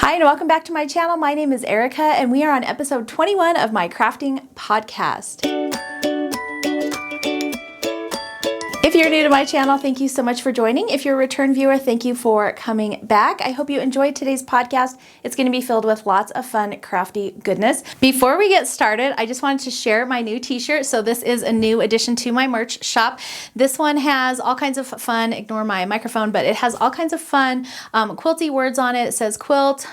Hi and welcome back to my channel. My name is Erica and we are on episode 21 of my crafting podcast. If you're new to my channel, thank you so much for joining. If you're a return viewer, thank you for coming back. I hope you enjoyed today's podcast. It's going to be filled with lots of fun, crafty goodness. Before we get started, I just wanted to share my new t-shirt. So this is a new addition to my merch shop. This one has all kinds of fun, ignore my microphone, but it has all kinds of fun quilty words on it. It says quilt,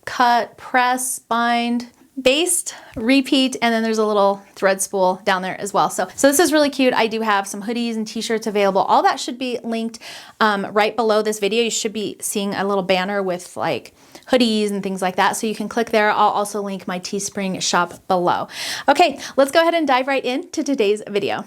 cut, press, bind, baste, repeat, and then there's a little thread spool down there as well. So this is really cute. I do have some hoodies and t-shirts available. All that should be linked right below this video. You should be seeing a little banner with like hoodies and things like that. So you can click there. I'll also link my Teespring shop below. Okay, let's go ahead and dive right into today's video.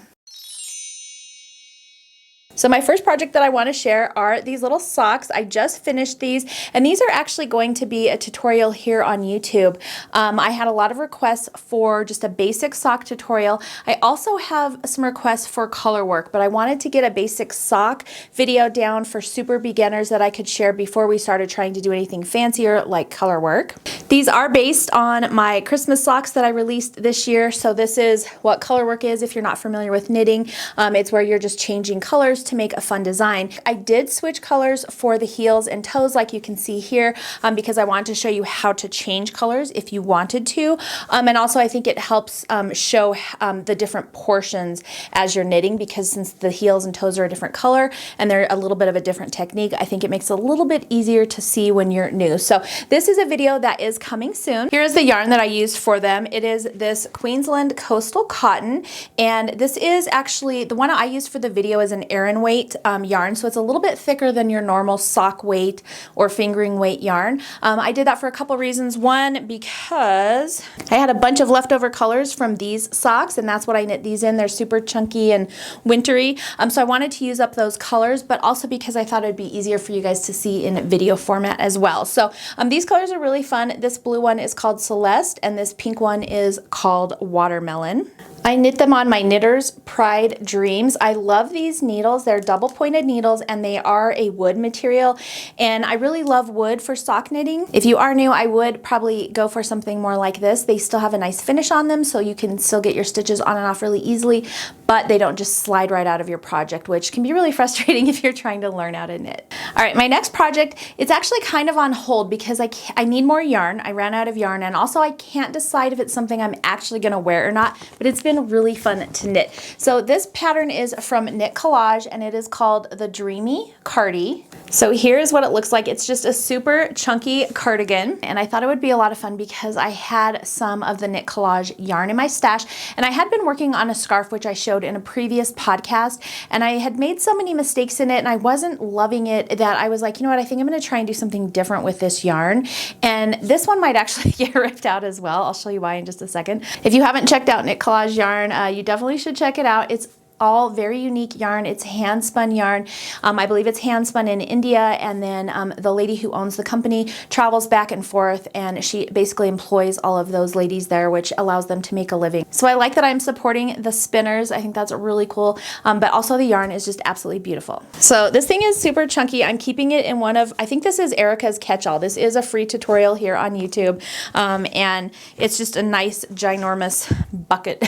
So my first project that I want to share are these little socks. I just finished these, and these are actually going to be a tutorial here on YouTube. I had a lot of requests for just a basic sock tutorial. I also have some requests for color work, but I wanted to get a basic sock video down for super beginners that I could share before we started trying to do anything fancier like color work. These are based on my Christmas socks that I released this year. So this is what color work is if you're not familiar with knitting. It's where you're just changing colors to make a fun design. I did switch colors for the heels and toes like you can see here because I wanted to show you how to change colors if you wanted to. And also I think it helps show the different portions as you're knitting, because since the heels and toes are a different color and they're a little bit of a different technique, I think it makes it a little bit easier to see when you're new. So this is a video that is coming soon. Here's the yarn that I used for them. It is this Queensland Coastal Cotton, and this is actually the one I used for the video is an Aran weight yarn, so it's a little bit thicker than your normal sock weight or fingering weight yarn. I did that for a couple reasons. One, because I had a bunch of leftover colors from these socks, and that's what I knit these in. They're super chunky and wintry, so I wanted to use up those colors, but also because I thought it'd be easier for you guys to see in video format as well. So these colors are really fun. This blue one is called Celeste, and this pink one is called Watermelon. I knit them on my Knitter's Pride Dreams. I love these needles. They're double pointed needles and they are a wood material, and I really love wood for sock knitting. If you are new, I would probably go for something more like this. They still have a nice finish on them, so you can still get your stitches on and off really easily, but they don't just slide right out of your project, which can be really frustrating if you're trying to learn how to knit. All right, my next project, it's actually kind of on hold because I need more yarn. I ran out of yarn, and also I can't decide if it's something I'm actually gonna wear or not, but it's been really fun to knit. So this pattern is from Knit Collage, and it is called the Dreamy Cardi. So here's what it looks like. It's just a super chunky cardigan, and I thought it would be a lot of fun because I had some of the Knit Collage yarn in my stash, and I had been working on a scarf which I showed in a previous podcast, and I had made so many mistakes in it and I wasn't loving it that I was like, you know what, I think I'm going to try and do something different with this yarn, and this one might actually get ripped out as well. I'll show you why in just a second. If you haven't checked out Knit Collage yarn, you definitely should check it out. It's all very unique yarn. It's hand spun yarn. I believe it's hand spun in India, and then the lady who owns the company travels back and forth, and she basically employs all of those ladies there, which allows them to make a living. So I like that I'm supporting the spinners. I think that's really cool, but also the yarn is just absolutely beautiful. So this thing is super chunky. I'm keeping it in one of, I think this is Erica's catch-all. This is a free tutorial here on YouTube, and it's just a nice ginormous bucket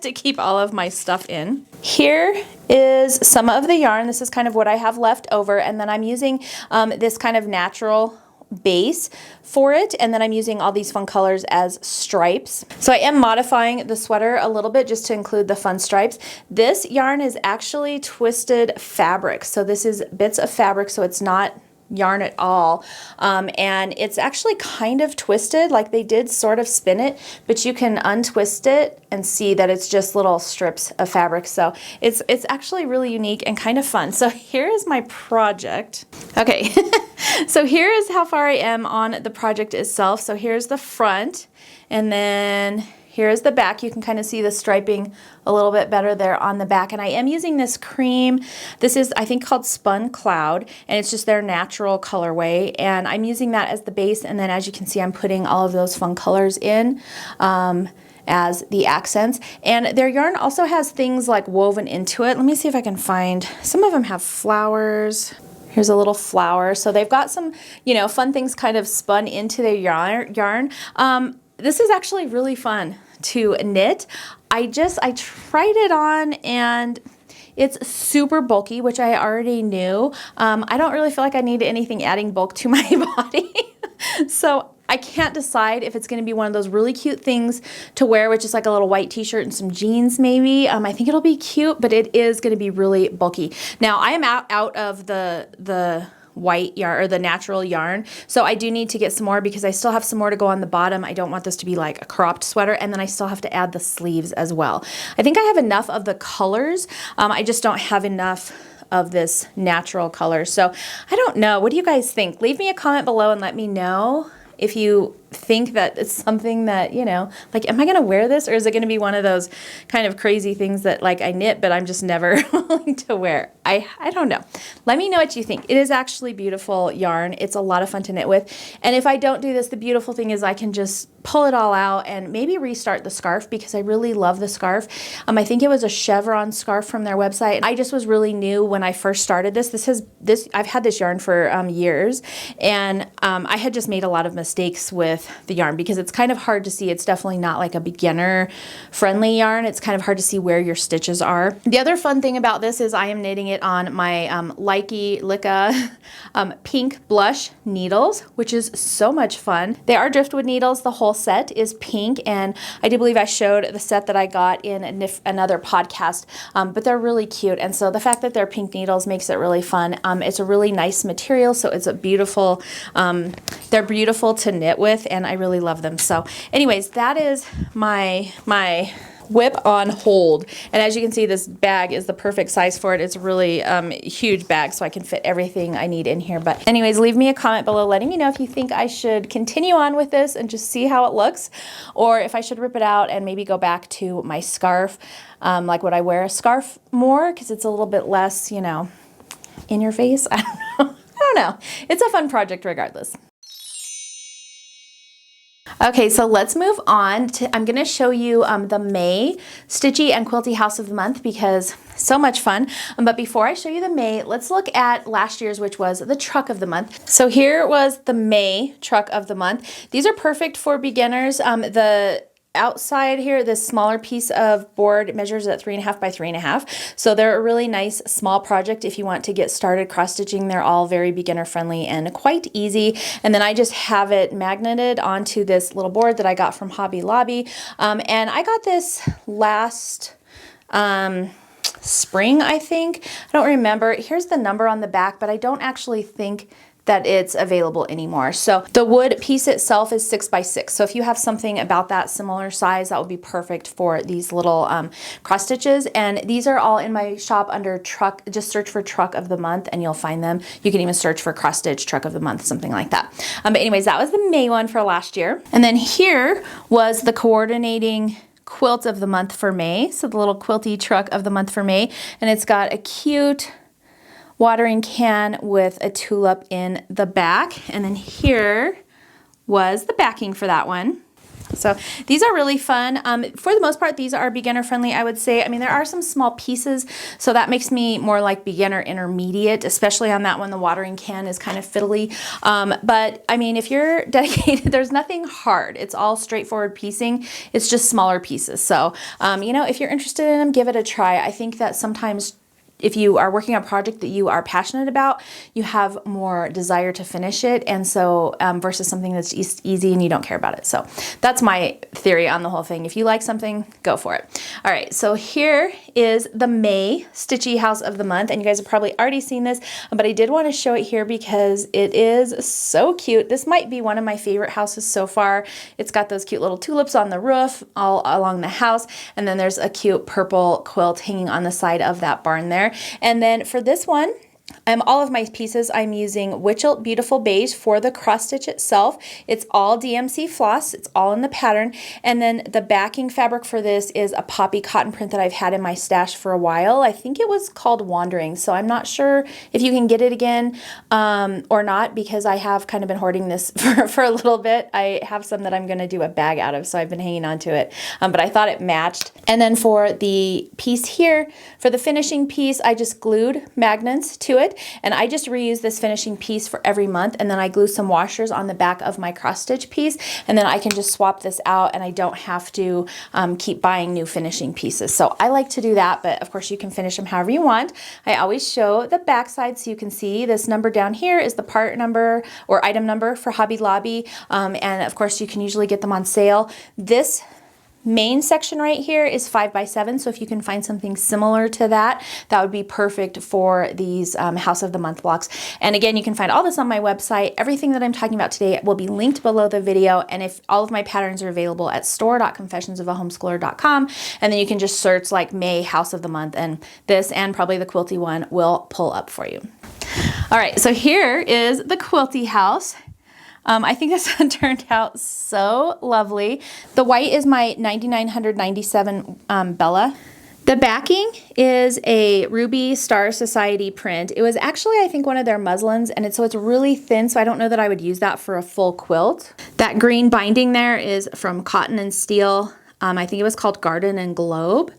to keep all of my stuff in. Here is some of the yarn. This is kind of what I have left over, and then I'm using this kind of natural base for it, and then I'm using all these fun colors as stripes. So I am modifying the sweater a little bit just to include the fun stripes. This yarn is actually twisted fabric, so this is bits of fabric, so it's not yarn at all, and it's actually kind of twisted, like they did sort of spin it, but you can untwist it and see that it's just little strips of fabric. So it's actually really unique and kind of fun. So here is my project. Okay, so here is how far I am on the project itself. So here's the front, and then here's the back. You can kind of see the striping a little bit better there on the back. And I am using this cream. This is, I think, called Spun Cloud, and it's just their natural colorway. And I'm using that as the base. And then as you can see, I'm putting all of those fun colors in as the accents. And their yarn also has things like woven into it. Let me see if I can find, some of them have flowers. Here's a little flower. So they've got some, you know, fun things kind of spun into their yarn. This is actually really fun to knit. I tried it on and it's super bulky, which I already knew. I don't really feel like I need anything adding bulk to my body. So I can't decide if it's going to be one of those really cute things to wear with just like a little white t-shirt and some jeans maybe. I think it'll be cute, but it is going to be really bulky. Now I am out of the white yarn or the natural yarn, so I do need to get some more because I still have some more to go on the bottom. I don't want this to be like a cropped sweater, and then I still have to add the sleeves as well. I think I have enough of the colors. I just don't have enough of this natural color. So I don't know. What do you guys think? Leave me a comment below and let me know if you think that it's something that, you know, like, am I going to wear this, or is it going to be one of those kind of crazy things that like I knit but I'm just never willing to wear? I don't know. Let me know what you think. It is actually beautiful yarn. It's a lot of fun to knit with. And if I don't do this, the beautiful thing is I can just pull it all out and maybe restart the scarf because I really love the scarf. I think it was a chevron scarf from their website. I just was really new when I first started this. I've had this yarn for years, and I had just made a lot of mistakes with the yarn because it's kind of hard to see. It's definitely not like a beginner friendly yarn. It's kind of hard to see where your stitches are. The other fun thing about this is I am knitting it on my Licka pink blush needles, which is so much fun. They are driftwood needles. The whole set is pink, and I do believe I showed the set that I got in another podcast, but they're really cute. And so the fact that they're pink needles makes it really fun. It's a really nice material, so it's a beautiful, they're beautiful to knit with, and I really love them. So anyways, that is my whip on hold, and as you can see, this bag is the perfect size for it. It's a really huge bag, so I can fit everything I need in here. But anyways, leave me a comment below letting me know if you think I should continue on with this and just see how it looks, or if I should rip it out and maybe go back to my scarf. Like, would I wear a scarf more because it's a little bit less, you know, in your face? I don't know. It's a fun project regardless. Okay, so let's move on to, I'm going to show you the May Stitchy and Quilty House of the Month because so much fun. But before I show you the May, let's look at last year's, which was the Truck of the Month. So here was the May Truck of the Month. These are perfect for beginners. The outside here, this smaller piece of board measures at 3.5 by 3.5. So they're a really nice small project if you want to get started cross stitching. They're all very beginner friendly and quite easy. And then I just have it magneted onto this little board that I got from Hobby Lobby. And I got this last spring, I think. I don't remember. Here's the number on the back, but I don't actually think that it's available anymore. So the wood piece itself is 6 by 6. So if you have something about that similar size, that would be perfect for these little cross stitches. And these are all in my shop under Truck. Just search for Truck of the Month and you'll find them. You can even search for cross stitch Truck of the Month, something like that. But anyways, that was the May one for last year. And then here was the coordinating quilt of the month for May. So the little quilty truck of the month for May. And it's got a cute watering can with a tulip in the back. And then here was the backing for that one. So these are really fun. For the most part, these are beginner friendly, I would say. I mean, there are some small pieces, so that makes me more like beginner intermediate, especially on that one. The watering can is kind of fiddly. But I mean, if you're dedicated, there's nothing hard. It's all straightforward piecing. It's just smaller pieces. So, you know, if you're interested in them, give it a try. I think that sometimes if you are working on a project that you are passionate about, you have more desire to finish it, and so versus something that's just easy and you don't care about it. So that's my theory on the whole thing. If you like something, go for it. All right, so here is the May Stitchy House of the Month, and you guys have probably already seen this, but I did want to show it here because it is so cute. This might be one of my favorite houses so far. It's got those cute little tulips on the roof all along the house, and then there's a cute purple quilt hanging on the side of that barn there. And then for this one, all of my pieces, I'm using Wichelt Beautiful Beige for the cross stitch itself. It's all DMC Floss. It's all in the pattern. And then the backing fabric for this is a Poppie cotton print that I've had in my stash for a while. I think it was called Wandering. So I'm not sure if you can get it again or not, because I have kind of been hoarding this for a little bit. I have some that I'm going to do a bag out of, so I've been hanging on to it. But I thought it matched. And then for the piece here, for the finishing piece, I just glued magnets to it. and I just reuse this finishing piece for every month, and then I glue some washers on the back of my cross stitch piece, and then I can just swap this out and I don't have to keep buying new finishing pieces. So I like to do that, but of course you can finish them however you want. I always show the back side so you can see this number down here is the part number or item number for Hobby Lobby, and of course you can usually get them on sale. This main section right here is 5x7, so if you can find something similar to that, that would be perfect for these House of the Month blocks. And again, you can find all this on my website. Everything that I'm talking about today will be linked below the video, and if all of my patterns are available at store.confessionsofahomeschooler.com, and then you can just search like May House of the Month, and this and probably the quilty one will pull up for you. All right, so here is the quilty house. I think this one turned out so lovely. The white is my 9997 Bella. The backing is a Ruby Star Society print. It was actually, I think, one of their muslins, and so it's really thin, so I don't know that I would use that for a full quilt. That green binding there is from Cotton and Steel. I think it was called Garden and Globe.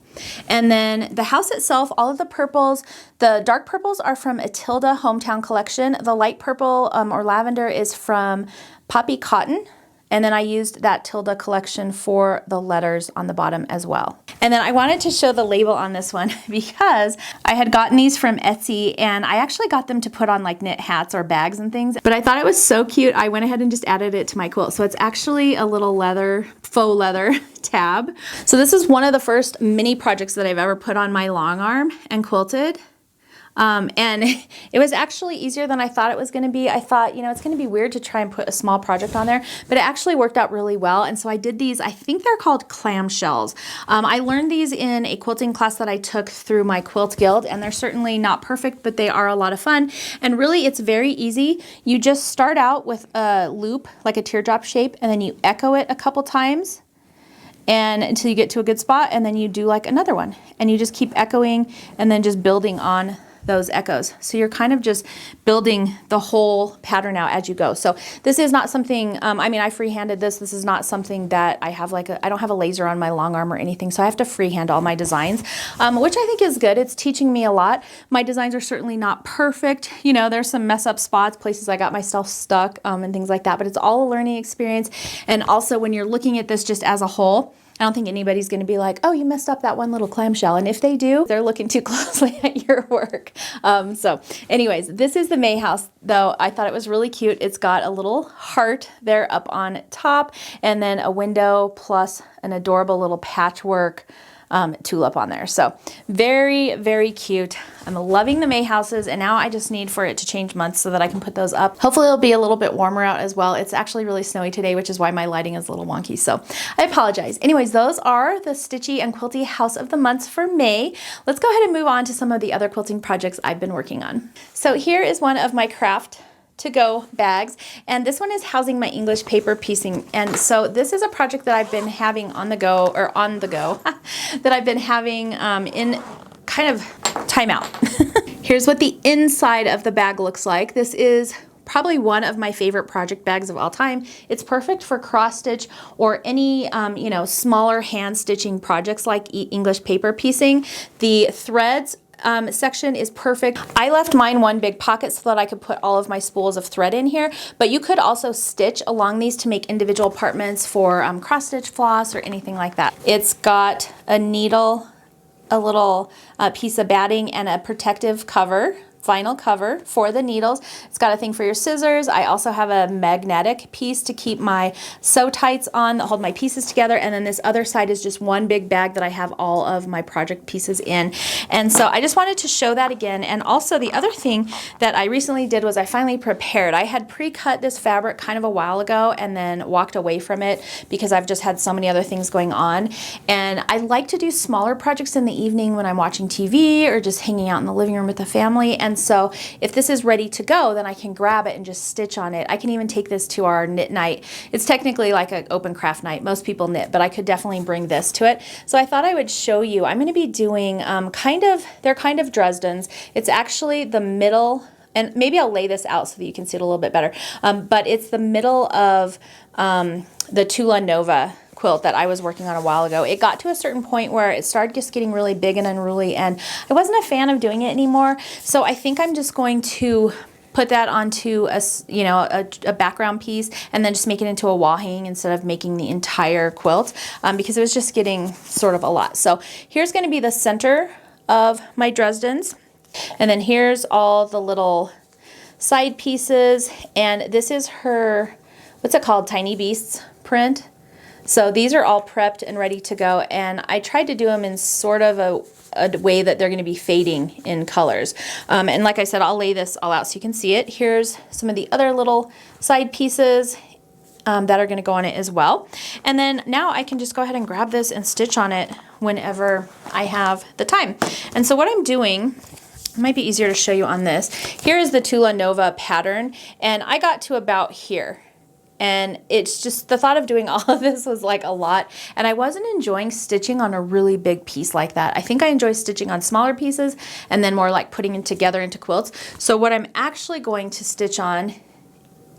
And then the house itself, all of the purples, the dark purples are from Atilda Hometown Collection. The light purple or lavender is from Poppie Cotton. And then I used that Tilda collection for the letters on the bottom as well. And then I wanted to show the label on this one because I had gotten these from Etsy, and I actually got them to put on like knit hats or bags and things. But I thought it was so cute, I went ahead and just added it to my quilt. So it's actually a little leather, faux leather tab. So this is one of the first mini projects that I've ever put on my long arm and quilted. And it was actually easier than I thought it was going to be. I thought, you know, it's going to be weird to try and put a small project on there, but it actually worked out really well. And so I did these, I think they're called clamshells. I learned these in a quilting class that I took through my Quilt Guild, and they're certainly not perfect, but they are a lot of fun. And really, it's very easy. You just start out with a loop, like a teardrop shape, and then you echo it a couple times, and until you get to a good spot, and then you do like another one, and you just keep echoing and then just building on those echoes. So you're kind of just building the whole pattern out as you go. So this is not something, I mean, I freehanded this. This is not something that I have like I don't have a laser on my long arm or anything, so I have to freehand all my designs, which I think is good. It's teaching me a lot. My designs are certainly not perfect. You know, there's some mess up spots, places I got myself stuck, and things like that, but it's all a learning experience. And also when you're looking at this just as a whole, I don't think anybody's going to be like, oh, you messed up that one little clamshell. And if they do, they're looking too closely at your work. So anyways, this is the May house, though. I thought it was really cute. It's got a little heart there up on top, and then a window plus an adorable little patchwork tulip on there. So very, very cute. I'm loving the May houses, and now I just need for it to change months so that I can put those up. Hopefully it'll be a little bit warmer out as well. It's actually really snowy today, which is why my lighting is a little wonky, so I apologize. Anyways, those are the Stitchy and Quilty House of the Months for May. Let's go ahead and move on to some of the other quilting projects I've been working on. So here is one of my craft to-go bags, and this one is housing my English paper piecing. And so this is a project that I've been having on the go that I've been having in kind of timeout. Here's what the inside of the bag looks like. This is probably one of my favorite project bags of all time. It's perfect for cross stitch or any you know, smaller hand stitching projects like English paper piecing. The threads section is perfect. I left mine one big pocket so that I could put all of my spools of thread in here, but you could also stitch along these to make individual compartments for cross stitch floss or anything like that. It's got a needle, a little piece of batting, and a protective cover, vinyl cover for the needles. It's got a thing for your scissors. I also have a magnetic piece to keep my sew tights on that hold my pieces together, and then this other side is just one big bag that I have all of my project pieces in. And so I just wanted to show that again. And also the other thing that I recently did was I finally prepared. I had pre-cut this fabric kind of a while ago and then walked away from it because I've just had so many other things going on. And I like to do smaller projects in the evening when I'm watching TV or just hanging out in the living room with the family. And so if this is ready to go, then I can grab it and just stitch on it. I can even take this to our knit night. It's technically like an open craft night. Most people knit, but I could definitely bring this to it. So I thought I would show you. I'm going to be doing they're kind of Dresdens. It's actually the middle, and maybe I'll lay this out so that you can see it a little bit better. But it's the middle of the Tula Nova quilt that I was working on a while ago. It got to a certain point where it started just getting really big and unruly, and I wasn't a fan of doing it anymore. So I think I'm just going to put that onto a, you know, a background piece and then just make it into a wall hanging instead of making the entire quilt, because it was just getting sort of a lot. So here's going to be the center of my Dresdens, and then here's all the little side pieces, and this is her, what's it called, Tiny Beasts print. So these are all prepped and ready to go, and I tried to do them in sort of a way that they're going to be fading in colors. And like I said, I'll lay this all out so you can see it. Here's some of the other little side pieces that are going to go on it as well. And then now I can just go ahead and grab this and stitch on it whenever I have the time. And so what I'm doing, it might be easier to show you on this. Here is the Tula Nova pattern, and I got to about here. And it's just, the thought of doing all of this was like a lot, and I wasn't enjoying stitching on a really big piece like that. I think I enjoy stitching on smaller pieces and then more like putting it together into quilts. So what I'm actually going to stitch on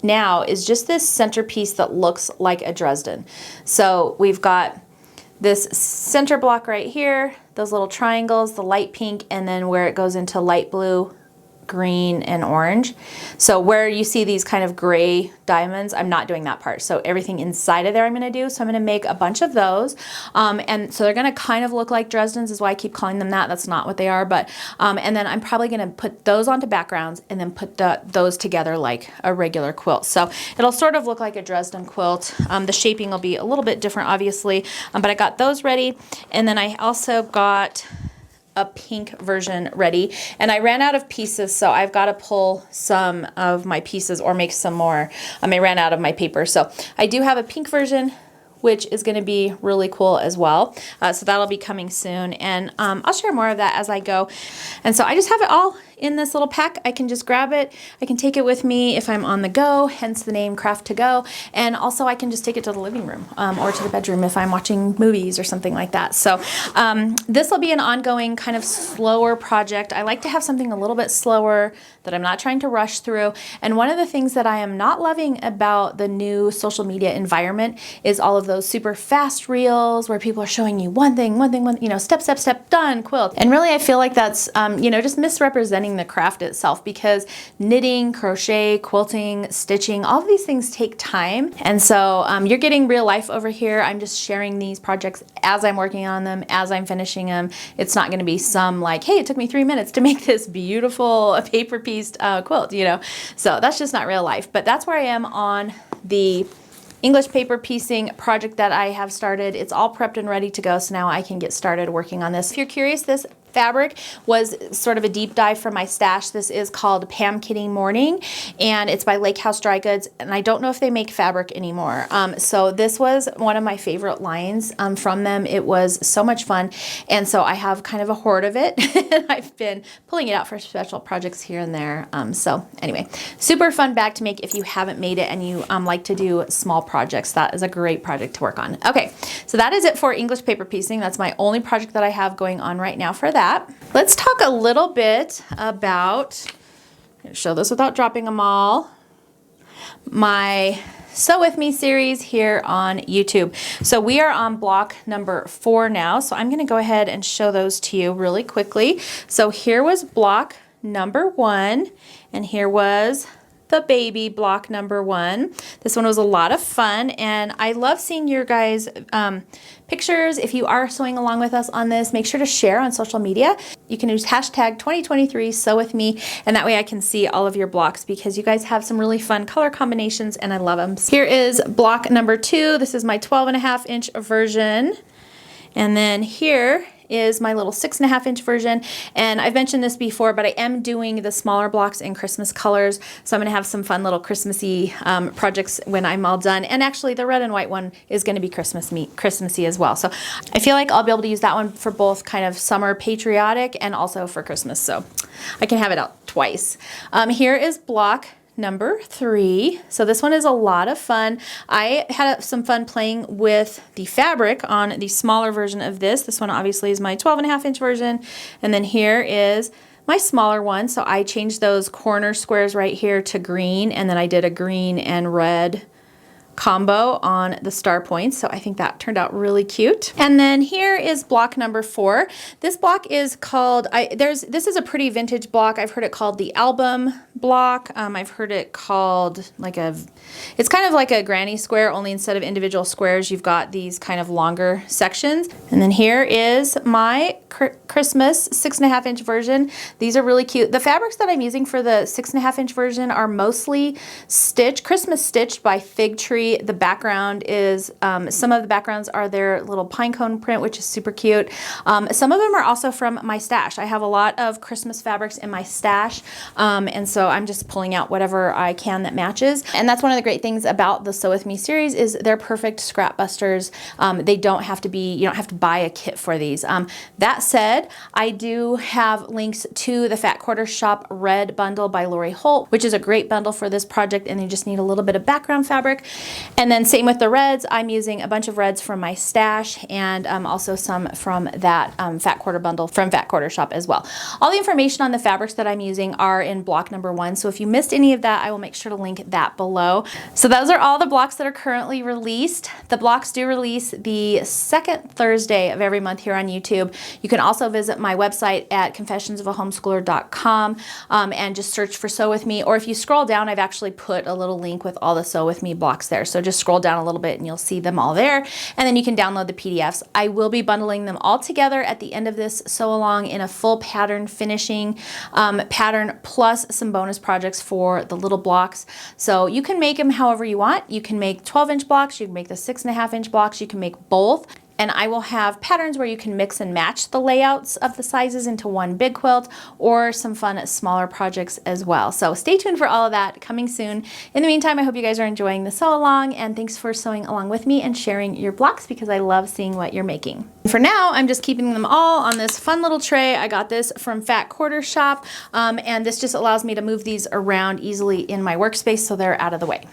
now is just this centerpiece that looks like a Dresden. So we've got this center block right here, those little triangles, the light pink, and then where it goes into light blue, green, and orange. So where you see these kind of gray diamonds, I'm not doing that part. So everything inside of there I'm going to do. So I'm going to make a bunch of those. And so they're going to kind of look like Dresdens, is why I keep calling them that. That's not what they are. But and then I'm probably going to put those onto backgrounds and then put those together like a regular quilt. So it'll sort of look like a Dresden quilt. The shaping will be a little bit different, obviously. But I got those ready. And then I also got a pink version ready, and I ran out of pieces, so I've got to pull some of my pieces or make some more. I ran out of my paper, so I do have a pink version, which is going to be really cool as well. So that'll be coming soon, and I'll share more of that as I go. And so I just have it all in this little pack. I can just grab it. I can take it with me if I'm on the go, hence the name Craft to Go. And also I can just take it to the living room or to the bedroom if I'm watching movies or something like that. So this will be an ongoing kind of slower project. I like to have something a little bit slower that I'm not trying to rush through. And one of the things that I am not loving about the new social media environment is all of those super fast reels where people are showing you one thing, you know, step, step, step, done, quilt. And really I feel like that's, you know, just misrepresenting the craft itself, because knitting, crochet, quilting, stitching, all of these things take time. And so you're getting real life over here. I'm just sharing these projects as I'm working on them, as I'm finishing them. It's not going to be some like, hey, it took me 3 minutes to make this beautiful paper pieced quilt, you know. So that's just not real life. But that's where I am on the English paper piecing project that I have started. It's all prepped and ready to go, so now I can get started working on this. If you're curious, this fabric was sort of a deep dive from my stash. This is called Pam Kitty Morning, and it's by Lake House Dry Goods, and I don't know if they make fabric anymore. So this was one of my favorite lines from them. It was so much fun, and so I have kind of a hoard of it, and I've been pulling it out for special projects here and there. So anyway, super fun bag to make if you haven't made it and you like to do small projects. That is a great project to work on. Okay, so that is it for English paper piecing. That's my only project that I have going on right now for that. Let's talk a little bit about, I'm going to show this without dropping them all, my Sew With Me series here on YouTube. So we are on block number 4 now, so I'm going to go ahead and show those to you really quickly. So here was block number 1, and here was the baby block number 1. This one was a lot of fun, and I love seeing your guys' pictures. If you are sewing along with us on this, make sure to share on social media. You can use hashtag 2023 sew with me, and that way I can see all of your blocks, because you guys have some really fun color combinations and I love them. Here is block number 2. This is my 12.5-inch version, and then here is my little 6.5-inch version. And I've mentioned this before, but I am doing the smaller blocks in Christmas colors, so I'm going to have some fun little Christmassy projects when I'm all done. And actually the red and white one is going to be Christmassy as well, so I feel like I'll be able to use that one for both kind of summer patriotic and also for Christmas, so I can have it out twice. Here is block number 3. So this one is a lot of fun. I had some fun playing with the fabric on the smaller version of this. This one obviously is my 12.5-inch version, and then here is my smaller one. So I changed those corner squares right here to green, and then I did a green and red combo on the star points. So I think that turned out really cute. And then here is block number 4. This block is called, this is a pretty vintage block. I've heard it called the album block. I've heard it called it's kind of like a granny square, only instead of individual squares, you've got these kind of longer sections. And then here is my Christmas 6.5 inch version. These are really cute. The fabrics that I'm using for the 6.5 inch version are mostly Christmas stitched by Fig Tree. The background is, some of the backgrounds are their little pine cone print, which is super cute. Some of them are also from my stash. I have a lot of Christmas fabrics in my stash, and so I'm just pulling out whatever I can that matches. And that's one of the great things about the Sew With Me series is they're perfect scrap busters. They don't have to be, you don't have to buy a kit for these. That said, I do have links to the Fat Quarter Shop Red Bundle by Lori Holt, which is a great bundle for this project, and you just need a little bit of background fabric. And then same with the reds, I'm using a bunch of reds from my stash and also some from that Fat Quarter bundle from Fat Quarter Shop as well. All the information on the fabrics that I'm using are in block number 1, so if you missed any of that, I will make sure to link that below. So those are all the blocks that are currently released. The blocks do release the second Thursday of every month here on YouTube. You can also visit my website at confessionsofahomeschooler.com and just search for Sew With Me, or if you scroll down, I've actually put a little link with all the Sew With Me blocks there. So just scroll down a little bit and you'll see them all there, and then you can download the PDFs. I will be bundling them all together at the end of this sew along in a full pattern finishing pattern plus some bonus projects for the little blocks. So you can make them however you want. You can make 12-inch blocks, you can make the 6.5 inch blocks, you can make both. And I will have patterns where you can mix and match the layouts of the sizes into one big quilt, or some fun smaller projects as well. So stay tuned for all of that coming soon. In the meantime, I hope you guys are enjoying the sew along, and thanks for sewing along with me and sharing your blocks because I love seeing what you're making. For now, I'm just keeping them all on this fun little tray. I got this from Fat Quarter Shop, and this just allows me to move these around easily in my workspace so they're out of the way.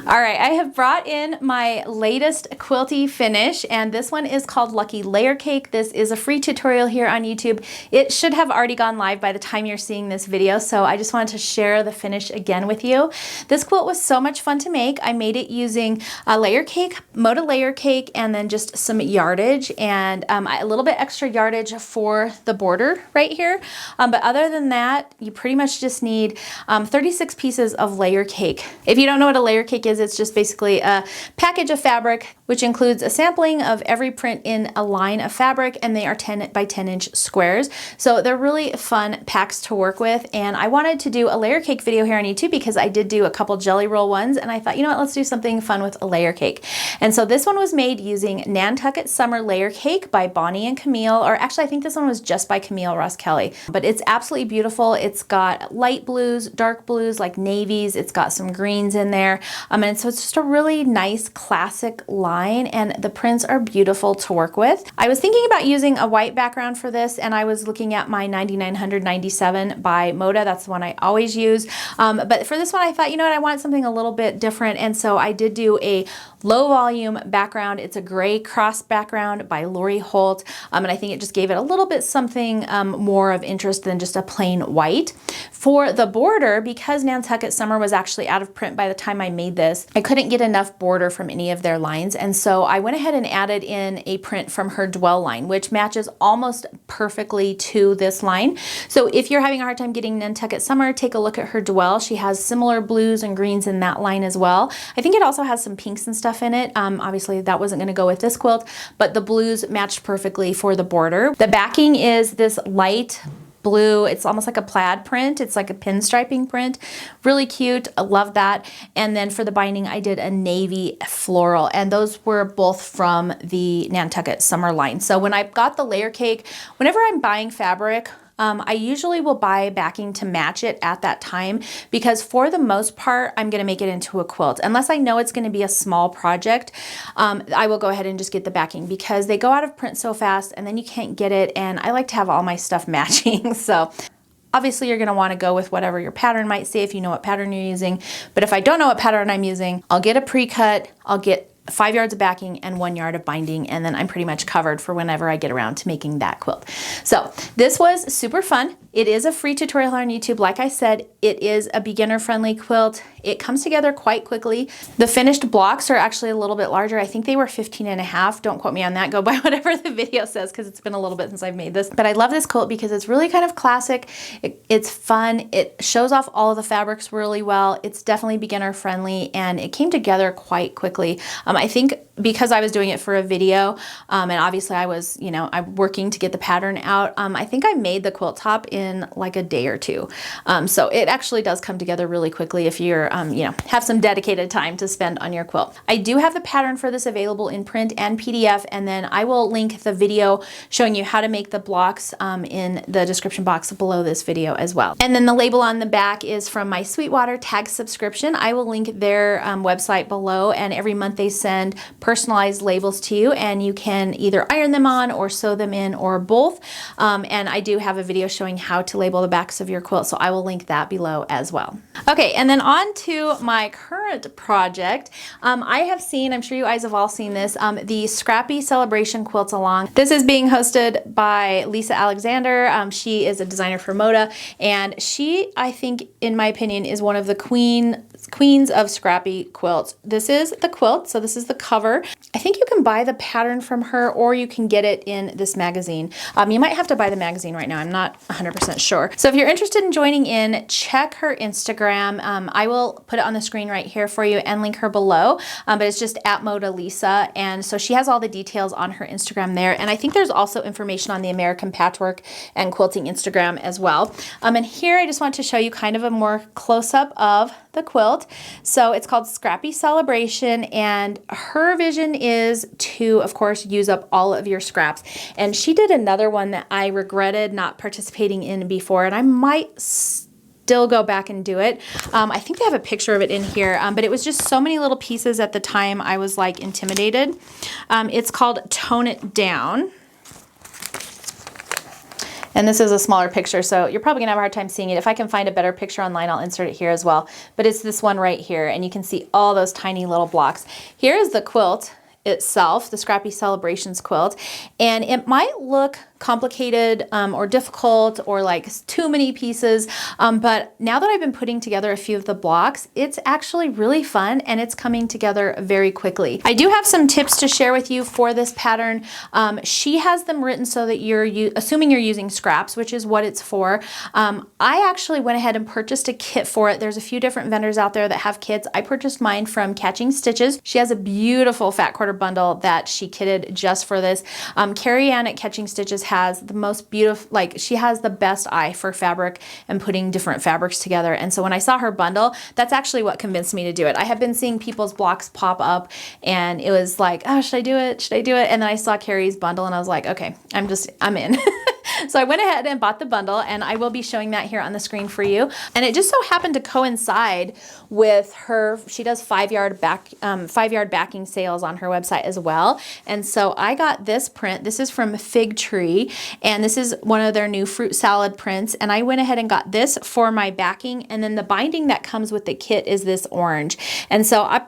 All right, I have brought in my latest quilty finish, and this one is called Lucky Layer Cake. This is a free tutorial here on YouTube. It should have already gone live by the time you're seeing this video, so I just wanted to share the finish again with you. This quilt was so much fun to make. I made it using a layer cake, Moda layer cake, and then just some yardage and a little bit extra yardage for the border right here. But other than that, you pretty much just need 36 pieces of layer cake. If you don't know what a layer cake is, it's just basically a package of fabric which includes a sampling of every print in a line of fabric, and they are 10 by 10 inch squares. So they're really fun packs to work with, and I wanted to do a layer cake video here on YouTube because I did do a couple jelly roll ones, and I thought, you know what, let's do something fun with a layer cake. And so this one was made using Nantucket Summer Layer Cake by Bonnie and Camille, or actually I think this one was just by Camille Ross Kelly, but it's absolutely beautiful. It's got light blues, dark blues, like navies, it's got some greens in there, and so it's just a really nice classic line, and the prints are beautiful to work with. I was thinking about using a white background for this, and I was looking at my 9997 by Moda. That's the one I always use, but for this one I thought, you know what, I want something a little bit different, and so I did do a low volume background. It's a gray cross background by Lori Holt, and I think it just gave it a little bit something more of interest than just a plain white. For the border, because Nantucket Summer was actually out of print by the time I made this, I couldn't get enough border from any of their lines, and so I went ahead and added in a print from her Dwell line, which matches almost perfectly to this line. So if you're having a hard time getting Nantucket Summer, take a look at her Dwell. She has similar blues and greens in that line as well. I think it also has some pinks and stuff in it. Obviously that wasn't going to go with this quilt, but the blues matched perfectly for the border. The backing is this light blue. It's almost like a plaid print. It's like a pinstriping print. Really cute. I love that. And then for the binding, I did a navy floral, and those were both from the Nantucket Summer line. So when I got the layer cake, whenever I'm buying fabric, I usually will buy backing to match it at that time, because for the most part, I'm going to make it into a quilt. Unless I know it's going to be a small project, I will go ahead and just get the backing, because they go out of print so fast and then you can't get it, and I like to have all my stuff matching. So obviously you're going to want to go with whatever your pattern might say if you know what pattern you're using. But if I don't know what pattern I'm using, I'll get a pre-cut, I'll get 5 yards of backing and 1 yard of binding, and then I'm pretty much covered for whenever I get around to making that quilt. So this was super fun. It is a free tutorial on YouTube. Like I said, it is a beginner-friendly quilt. It comes together quite quickly. The finished blocks are actually a little bit larger. I think they were 15.5. Don't quote me on that. Go by whatever the video says because it's been a little bit since I've made this. But I love this quilt because it's really kind of classic. It's fun. It shows off all of the fabrics really well. It's definitely beginner-friendly, and it came together quite quickly. I think because I was doing it for a video, and obviously I was, you know, I'm working to get the pattern out, I think I made the quilt top in like a day or two. So it actually does come together really quickly if you're, you know, have some dedicated time to spend on your quilt. I do have the pattern for this available in print and PDF, and then I will link the video showing you how to make the blocks in the description box below this video as well. And then the label on the back is from my Sweetwater tag subscription. I will link their website below, and every month they send personalized labels to you, and you can either iron them on or sew them in or both. And I do have a video showing how to label the backs of your quilt, so I will link that below as well. Okay, and then on to my current project. I have seen, I'm sure you guys have all seen this, the Scrappy Celebration Quilts Along. This is being hosted by Lisa Alexander. She is a designer for Moda, and she, I think, in my opinion, is one of the queens of scrappy quilts. This is the quilt, so this is the cover. I think you can buy the pattern from her, or you can get it in this magazine. You might have to buy the magazine right now. I'm not 100% sure. So if you're interested in joining in, check her Instagram. I will put it on the screen right here for you and link her below, but it's just at Moda Lisa, and so she has all the details on her Instagram there, and I think there's also information on the American Patchwork and Quilting Instagram as well. And here I just want to show you kind of a more close-up of the quilt. So it's called Scrappy Celebration, and her vision is to, of course, use up all of your scraps. And she did another one that I regretted not participating in before, and I might still go back and do it. I think they have a picture of it in here, but it was just so many little pieces at the time I was like intimidated. It's called Tone It Down. And this is a smaller picture, so you're probably gonna have a hard time seeing it. If I can find a better picture online, I'll insert it here as well. But it's this one right here, and you can see all those tiny little blocks. Here is the quilt itself, the Scrappy Celebrations quilt, and it might look complicated or difficult or like too many pieces, but now that I've been putting together a few of the blocks, it's actually really fun and it's coming together very quickly. I do have some tips to share with you for this pattern. She has them written so that you're assuming you're using scraps, which is what it's for. I actually went ahead and purchased a kit for it. There's a few different vendors out there that have kits. I purchased mine from Catching Stitches. She has a beautiful fat quarter bundle that she kitted just for this. Carrie Ann at Catching Stitches has the most beautiful, like she has the best eye for fabric and putting different fabrics together. And so when I saw her bundle, that's actually what convinced me to do it. I have been seeing people's blocks pop up and it was like, oh, should I do it? Should I do it? And then I saw Carrie's bundle and I was like, okay, I'm in. So I went ahead and bought the bundle, and I will be showing that here on the screen for you. And it just so happened to coincide with her, she does 5 yard backing sales on her website as well. And so I got this print. This is from Fig Tree, and this is one of their new fruit salad prints. And I went ahead and got this for my backing, and then the binding that comes with the kit is this orange. And so I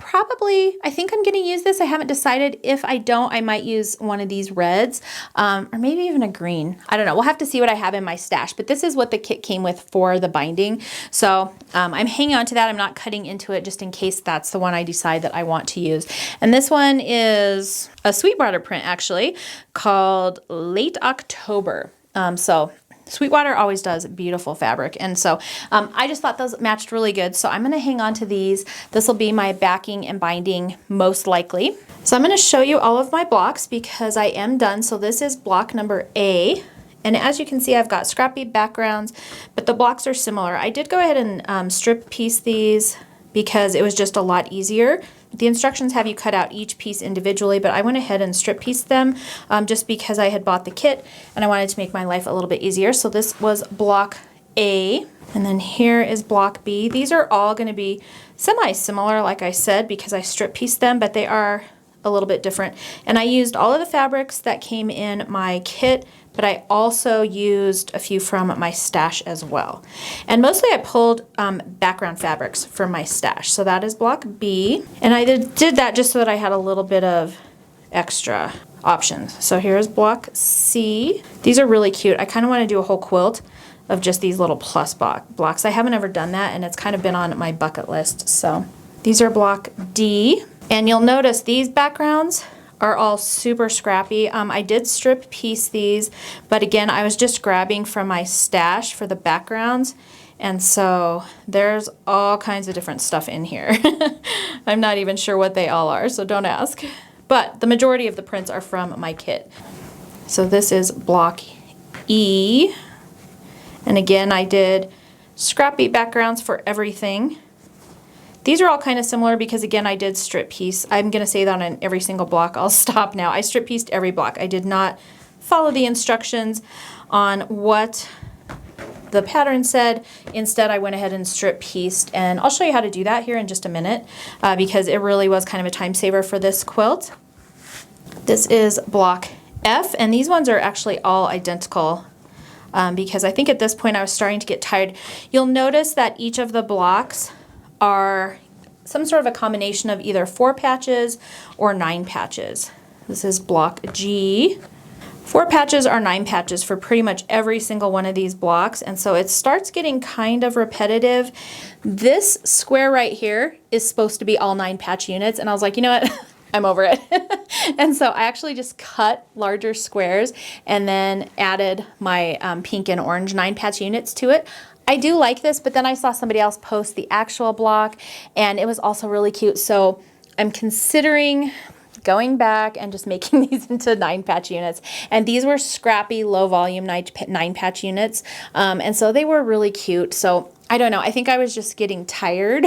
think I'm gonna use this. I haven't decided. If I don't, I might use one of these reds, or maybe even a green. I don't know. We'll have to see what I have in my stash, but this is what the kit came with for the binding. So I'm hanging on to that. I'm not cutting into it just in case that's the one I decide that I want to use. And this one is a Sweetwater print actually called Late October. So Sweetwater always does beautiful fabric. And so I just thought those matched really good. So I'm going to hang on to these. This will be my backing and binding most likely. So I'm going to show you all of my blocks because I am done. So this is block number A. And as you can see, I've got scrappy backgrounds, but the blocks are similar. I did go ahead and strip piece these because it was just a lot easier. The instructions have you cut out each piece individually, but I went ahead and strip pieced them just because I had bought the kit and I wanted to make my life a little bit easier. So this was block A, and then here is block B. These are all going to be semi-similar, like I said, because I strip pieced them, but they are a little bit different. And I used all of the fabrics that came in my kit, but I also used a few from my stash as well. And mostly I pulled background fabrics from my stash. So that is block B. And I did that just so that I had a little bit of extra options. So here's block C. These are really cute. I kind of want to do a whole quilt of just these little plus blocks. I haven't ever done that, and it's kind of been on my bucket list. So these are block D. And you'll notice these backgrounds are all super scrappy. I did strip piece these, but again, I was just grabbing from my stash for the backgrounds. And so there's all kinds of different stuff in here. I'm not even sure what they all are, so don't ask. But the majority of the prints are from my kit. So this is block E. And again, I did scrappy backgrounds for everything. These are all kind of similar because, again, I did strip piece. I'm going to say that on every single block. I'll stop now. I strip pieced every block. I did not follow the instructions on what the pattern said. Instead, I went ahead and strip pieced, and I'll show you how to do that here in just a minute because it really was kind of a time saver for this quilt. This is block F, and these ones are actually all identical because I think at this point I was starting to get tired. You'll notice that each of the blocks are some sort of a combination of either 4 patches or 9 patches. This is block G. 4 patches or 9 patches for pretty much every single one of these blocks, and so it starts getting kind of repetitive. This square right here is supposed to be all 9 patch units, and I was like, you know what? I'm over it. And so I actually just cut larger squares and then added my pink and orange 9 patch units to it. I do like this, but then I saw somebody else post the actual block, and it was also really cute. So I'm considering going back and just making these into 9 patch units. And these were scrappy, low volume 9 patch units. And so they were really cute. So I don't know, I think I was just getting tired.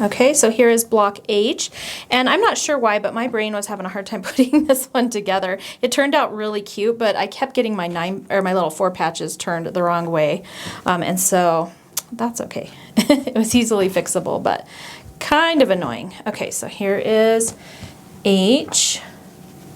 Okay, so here is block H, and I'm not sure why, but my brain was having a hard time putting this one together. It turned out really cute, but I kept getting my my little 4 patches turned the wrong way, and so that's okay. It was easily fixable, but kind of annoying. Okay, so here is H.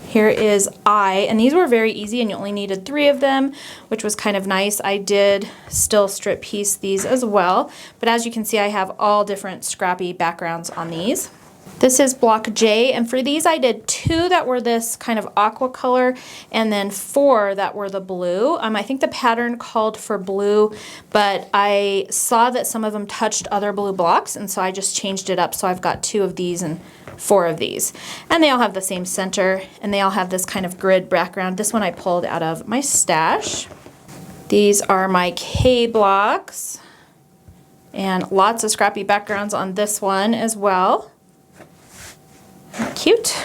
Here is I, and these were very easy, and you only needed 3 of them, which was kind of nice. I did still strip piece these as well, but as you can see, I have all different scrappy backgrounds on these. This is block J, and for these I did 2 that were this kind of aqua color, and then 4 that were the blue. I think the pattern called for blue, but I saw that some of them touched other blue blocks, and so I just changed it up. So I've got 2 of these and 4 of these, and they all have the same center, and they all have this kind of grid background. This one I pulled out of my stash. These are my K blocks, and lots of scrappy backgrounds on this one as well. Cute.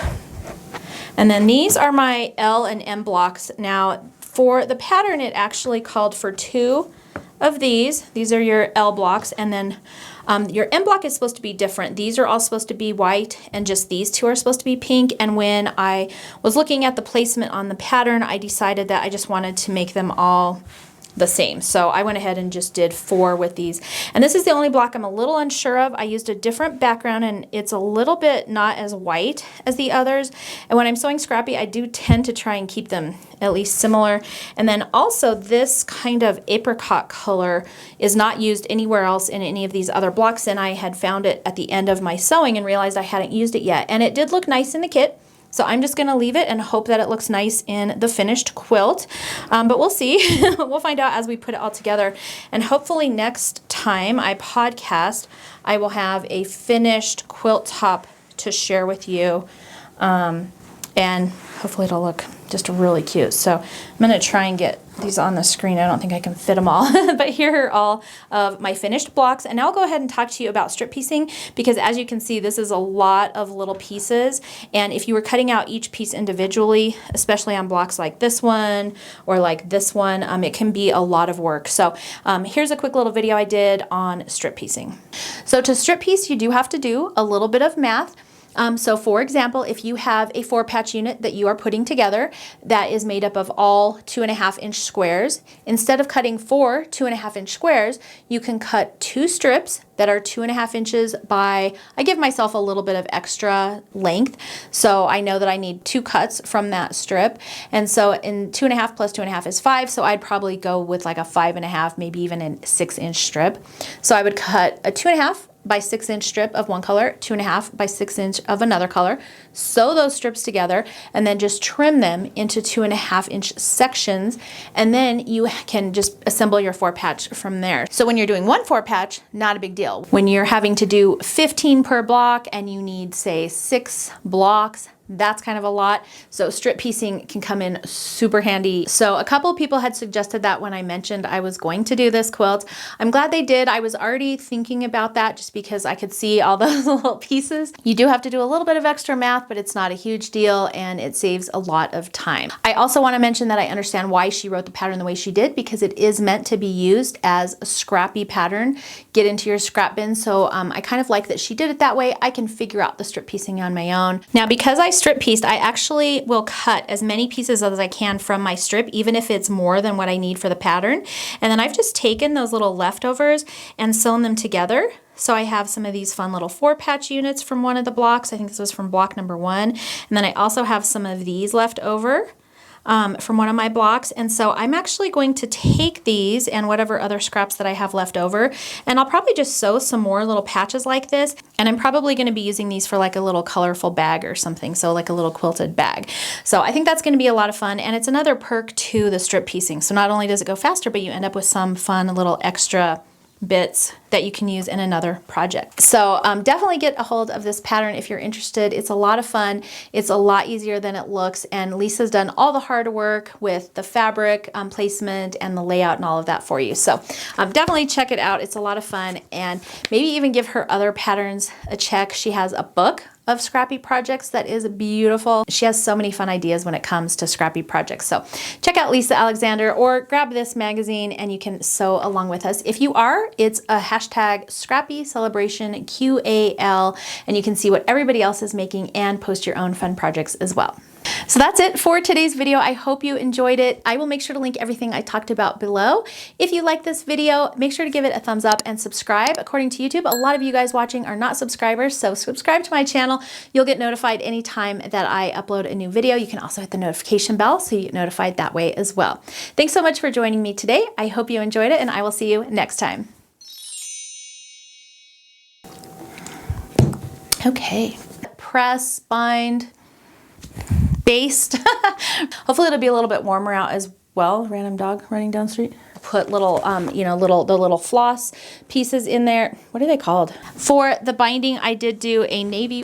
And then these are my L and M blocks. Now for the pattern, it actually called for 2 of these. These are your L blocks, and then your M block is supposed to be different. These are all supposed to be white, and just these 2 are supposed to be pink. And when I was looking at the placement on the pattern, I decided that I just wanted to make them all the same. So I went ahead and just did 4 with these. And this is the only block I'm a little unsure of. I used a different background, and it's a little bit not as white as the others. And when I'm sewing scrappy, I do tend to try and keep them at least similar. And then also this kind of apricot color is not used anywhere else in any of these other blocks, and I had found it at the end of my sewing and realized I hadn't used it yet. And it did look nice in the kit. So I'm just going to leave it and hope that it looks nice in the finished quilt. But we'll see. We'll find out as we put it all together. And hopefully next time I podcast, I will have a finished quilt top to share with you. And hopefully it'll look just really cute. So I'm going to try and get these on the screen. I don't think I can fit them all, but here are all of my finished blocks. And now I'll go ahead and talk to you about strip piecing, because as you can see, this is a lot of little pieces. And if you were cutting out each piece individually, especially on blocks like this one or like this one, it can be a lot of work. So here's a quick little video I did on strip piecing. So to strip piece, you do have to do a little bit of math. So for example, if you have a 4-patch unit that you are putting together that is made up of all 2.5-inch squares, instead of cutting 4 2.5-inch squares, you can cut 2 strips that are 2.5 inches by, I give myself a little bit of extra length. So I know that I need 2 cuts from that strip. And so in 2.5 plus 2.5 is 5. So I'd probably go with like a 5.5, maybe even a 6-inch strip. So I would cut a 2.5 by 6-inch strip of one color, 2.5 by 6-inch of another color, sew those strips together, and then just trim them into 2.5-inch sections, and then you can just assemble your 4-patch from there. So when you're doing one 4-patch, not a big deal. When you're having to do 15 per block and you need, say, 6 blocks, that's kind of a lot. So strip piecing can come in super handy. So a couple of people had suggested that when I mentioned I was going to do this quilt. I'm glad they did. I was already thinking about that just because I could see all those little pieces. You do have to do a little bit of extra math, but it's not a huge deal and it saves a lot of time. I also want to mention that I understand why she wrote the pattern the way she did, because it is meant to be used as a scrappy pattern. Get into your scrap bin. So I kind of like that she did it that way. I can figure out the strip piecing on my own. Now, because I strip pieced, I actually will cut as many pieces as I can from my strip, even if it's more than what I need for the pattern. And then I've just taken those little leftovers and sewn them together. So I have some of these fun little 4-patch units from one of the blocks. I think this was from block number 1. And then I also have some of these left over from one of my blocks. And so I'm actually going to take these and whatever other scraps that I have left over, and I'll probably just sew some more little patches like this. And I'm probably going to be using these for like a little colorful bag or something. So like a little quilted bag. So I think that's going to be a lot of fun. And it's another perk to the strip piecing. So not only does it go faster, but you end up with some fun little extra bits that you can use in another project. So definitely get a hold of this pattern if you're interested. It's a lot of fun. It's a lot easier than it looks. And Lisa's done all the hard work with the fabric placement and the layout and all of that for you. So definitely check it out. It's a lot of fun. And maybe even give her other patterns a check. She has a book of scrappy projects that is beautiful. She has so many fun ideas when it comes to scrappy projects. So check out Lisa Alexander or grab this magazine and you can sew along with us. If you are, it's a hashtag Scrappy Celebration QAL, and you can see what everybody else is making and post your own fun projects as well. So that's it for today's video. I hope you enjoyed it. I will make sure to link everything I talked about below. If you like this video, make sure to give it a thumbs up and subscribe. According to YouTube, a lot of you guys watching are not subscribers, so subscribe to my channel. You'll get notified anytime that I upload a new video. You can also hit the notification bell so you get notified that way as well. Thanks so much for joining me today. I hope you enjoyed it, and I will see you next time. Okay. Press, bind, baste. Hopefully it'll be a little bit warmer out as well. Random dog running down the street. Put little, you know, the little floss pieces in there. What are they called? For the binding, I did do a navy,